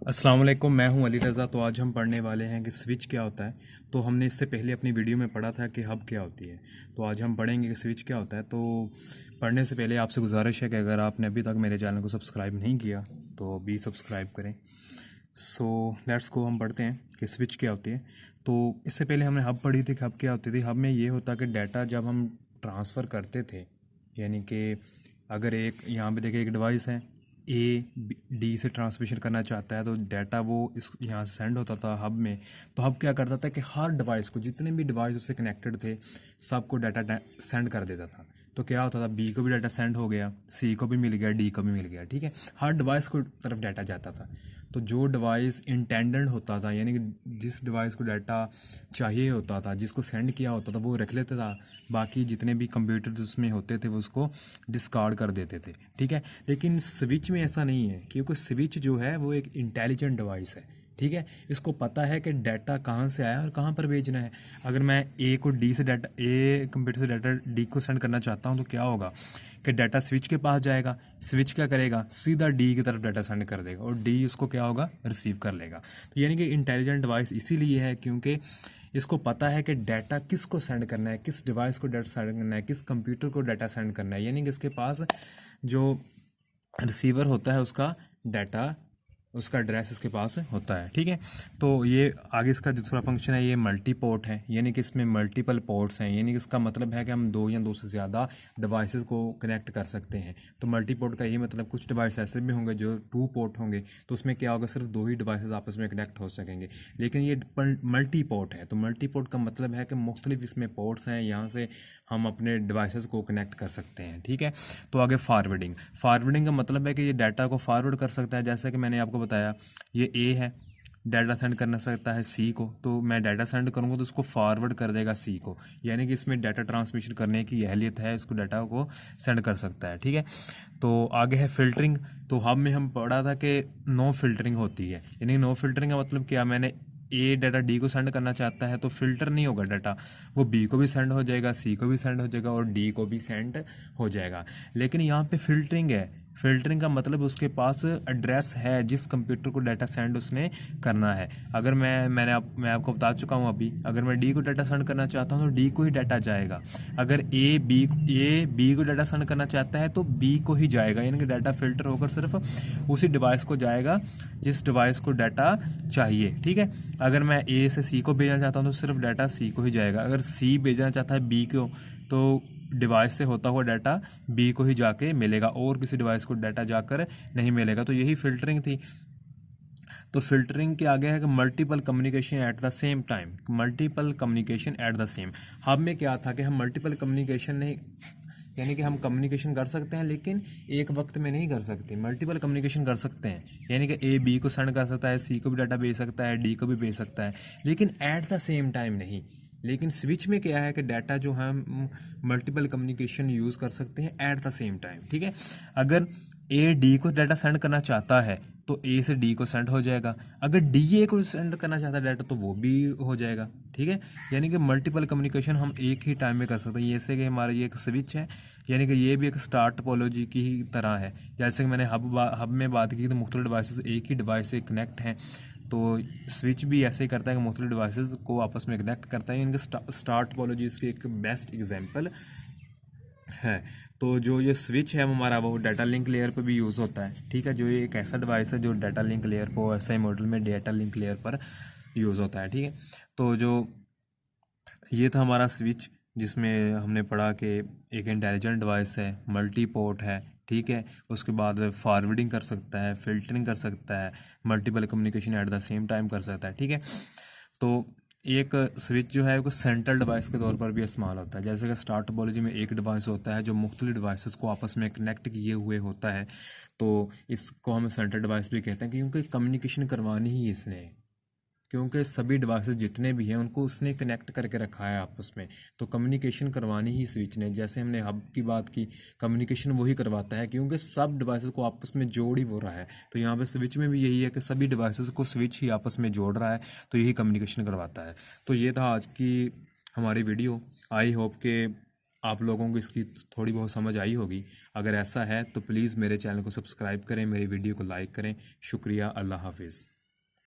अस्सलाम वालेकुम, मैं हूं अली रज़ा। तो आज हम पढ़ने वाले हैं कि स्विच क्या होता है। तो हमने इससे पहले अपनी वीडियो में पढ़ा था कि हब क्या होती है। तो आज हम पढ़ेंगे कि स्विच क्या होता है। तो पढ़ने से पहले आपसे गुजारिश है कि अगर आपने अभी तक मेरे चैनल को सब्सक्राइब नहीं किया तो भी सब्सक्राइब करें। सो लेट्स को हम पढ़ते हैं कि स्विच क्या होती है। तो इससे पहले हमने हब पढ़ी थी कि हब क्या होती थी। हब में ये होता कि डाटा जब हम ट्रांसफ़र करते थे, यानी कि अगर एक यहाँ पे देखिए एक डिवाइस है, ए डी से ट्रांसमिशन करना चाहता है तो डाटा वो इस यहाँ से सेंड होता था हब में। तो हब क्या करता था कि हर डिवाइस को, जितने भी डिवाइस उससे कनेक्टेड थे, सबको डाटा सेंड कर देता था। तो क्या होता था, बी को भी डाटा सेंड हो गया, सी को भी मिल गया, डी को भी मिल गया। ठीक है, हर डिवाइस को तरफ डाटा जाता था। तो जो डिवाइस इंटेंडेड होता था, यानी कि जिस डिवाइस को डाटा चाहिए होता था, जिसको सेंड किया होता था, वो रख लेता था। बाकी जितने भी कंप्यूटर उसमें होते थे वो उसको डिस्कार्ड कर देते थे। ठीक है, लेकिन स्विच में ऐसा नहीं है, क्योंकि स्विच जो है वो एक इंटेलिजेंट डिवाइस है। ठीक है, इसको पता है कि डाटा कहाँ से आया और कहाँ पर भेजना है। अगर मैं ए को डी से डाटा, ए कंप्यूटर से डाटा डी को सेंड करना चाहता हूँ तो क्या होगा कि डाटा स्विच के पास जाएगा, स्विच क्या करेगा, सीधा डी की तरफ डाटा सेंड कर देगा और डी उसको क्या होगा, रिसीव कर लेगा। तो यानी कि इंटेलिजेंट डिवाइस इसीलिए है क्योंकि इसको पता है कि डाटा किसको सेंड करना है, किस डिवाइस को डाटा सेंड करना है, किस कंप्यूटर को डाटा सेंड करना है। यानी कि इसके पास जो रिसीवर होता है उसका डाटा, उसका एड्रेस इसके पास होता है। ठीक है, तो ये आगे इसका दूसरा फंक्शन है, ये मल्टी पोर्ट है, यानी कि इसमें मल्टीपल पोर्ट्स हैं। यानी कि इसका मतलब है कि हम दो या दो से ज़्यादा डिवाइसेस को कनेक्ट कर सकते हैं। तो मल्टी पोर्ट का यही मतलब, कुछ डिवाइस ऐसे भी होंगे जो टू पोर्ट होंगे, तो उसमें क्या होगा, सिर्फ दो ही डिवाइसेस आपस में कनेक्ट हो सकेंगे। लेकिन ये मल्टी पोर्ट है, तो मल्टी पोर्ट का मतलब है कि मुख्तलिफ इसमें पोर्ट्स हैं, यहाँ से हम अपने डिवाइसेस को कनेक्ट कर सकते हैं। ठीक है, तो आगे फारवर्डिंग का मतलब है कि ये डाटा को फॉरवर्ड कर सकता है। जैसे कि मैंने आपको बताया, ये ए है, डाटा सेंड करना सकता है सी को, तो मैं डाटा सेंड करूँगा तो उसको फॉरवर्ड कर देगा सी को। यानी कि इसमें डाटा ट्रांसमिशन करने की अहलियत है, इसको डाटा को सेंड कर सकता है। ठीक है, तो आगे है फिल्टरिंग। तो हम में हम पढ़ा था कि नो फिल्टरिंग होती है। यानी नो फिल्टरिंग का मतलब क्या, मैंने ए डाटा डी को सेंड करना चाहता है तो फिल्टर नहीं होगा डाटा, वो बी को भी सेंड हो जाएगा, सी को भी सेंड हो जाएगा और डी को भी सेंड हो जाएगा। लेकिन यहाँ पे फिल्टरिंग है। फिल्टरिंग का मतलब उसके पास एड्रेस है जिस कंप्यूटर को डाटा सेंड उसने करना है। अगर मैं आपको बता चुका हूँ अभी, अगर मैं डी को डाटा सेंड करना चाहता हूँ तो डी को ही डाटा जाएगा। अगर ए बी को डाटा सेंड करना चाहता है तो बी को ही जाएगा। यानी कि डाटा फिल्टर होकर सिर्फ उसी डिवाइस को जाएगा जिस डिवाइस को डाटा चाहिए। ठीक है, अगर मैं ए से सी को भेजना चाहता हूँ तो सिर्फ डाटा सी को ही जाएगा। अगर सी भेजना चाहता है बी को तो डिवाइस से होता हुआ डाटा बी को ही जाके मिलेगा और किसी डिवाइस को डाटा जाकर नहीं मिलेगा। तो यही फिल्टरिंग थी। तो फिल्टरिंग के आगे है कि multiple communication at the same time, multiple communication at the same. Hub में क्या था कि हम मल्टीपल कम्युनिकेशन नहीं, यानी कि हम कम्युनिकेशन कर सकते हैं लेकिन एक वक्त में नहीं कर सकते, मल्टीपल कम्युनिकेशन कर सकते हैं। यानी कि ए बी को सेंड कर सकता है, सी को भी डाटा भेज सकता है, डी को भी भेज सकता है, लेकिन एट द सेम टाइम नहीं। लेकिन स्विच में क्या है कि डाटा जो हम मल्टीपल कम्युनिकेशन यूज़ कर सकते हैं एट द सेम टाइम। ठीक है, अगर ए डी को डाटा सेंड करना चाहता है तो ए से डी को सेंड हो जाएगा, अगर डी ए को सेंड करना चाहता है डाटा तो वो भी हो जाएगा। ठीक है, यानी कि मल्टीपल कम्युनिकेशन हम एक ही टाइम में कर सकते हैं। जैसे कि हमारा ये एक स्विच है, यानी कि ये भी एक स्टार टोपोलॉजी की ही तरह है। जैसे कि मैंने हब में बात की तो मुख्तलिफ डिवाइसेस एक ही डिवाइस से कनेक्ट हैं, तो स्विच भी ऐसे ही करता है कि मुख्तलिफ डिवाइसेस को आपस में कनेक्ट करता है। इनके स्टार टोपोलॉजी इसकी एक बेस्ट एग्जांपल है। तो जो ये स्विच है हमारा, वो डाटा लिंक लेयर पर भी यूज़ होता है। ठीक है, जो ये एक ऐसा डिवाइस है जो डाटा लिंक लेयर पर, ऐसा ही मॉडल में डाटा लिंक लेयर पर यूज़ होता है। ठीक है, तो जो ये था हमारा स्विच, जिसमें हमने पढ़ा कि एक इंटेलिजेंट डिवाइस है, मल्टी पोर्ट है। ठीक है, उसके बाद फॉरवर्डिंग कर सकता है, फिल्टरिंग कर सकता है, multiple communication at the same time कर सकता है। ठीक है, तो एक स्विच जो है वो सेंट्रल डिवाइस के तौर पर भी इस्तेमाल होता है। जैसे कि स्टार टोपोलॉजी में एक डिवाइस होता है जो मुख्तलिफ डिवाइसेस को आपस में कनेक्ट किए हुए होता है, तो इसको हम सेंट्रल डिवाइस भी कहते हैं क्योंकि कम्युनिकेशन करवानी ही इसने है, क्योंकि सभी डिवाइसेस जितने भी हैं उनको उसने कनेक्ट करके रखा है आपस में, तो कम्युनिकेशन करवानी ही स्विच ने। जैसे हमने हब की बात की, कम्युनिकेशन वही करवाता है क्योंकि सब डिवाइसेस को आपस में जोड़ ही वो रहा है। तो यहाँ पे स्विच में भी यही है कि सभी डिवाइसेस को स्विच ही आपस में जोड़ रहा है, तो यही कम्युनिकेशन करवाता है। तो ये था आज की हमारी वीडियो। आई होप कि आप लोगों को इसकी थोड़ी बहुत समझ आई होगी। अगर ऐसा है तो प्लीज़ मेरे चैनल को सब्सक्राइब करें, मेरी वीडियो को लाइक करें। शुक्रिया, अल्लाह हाफिज़।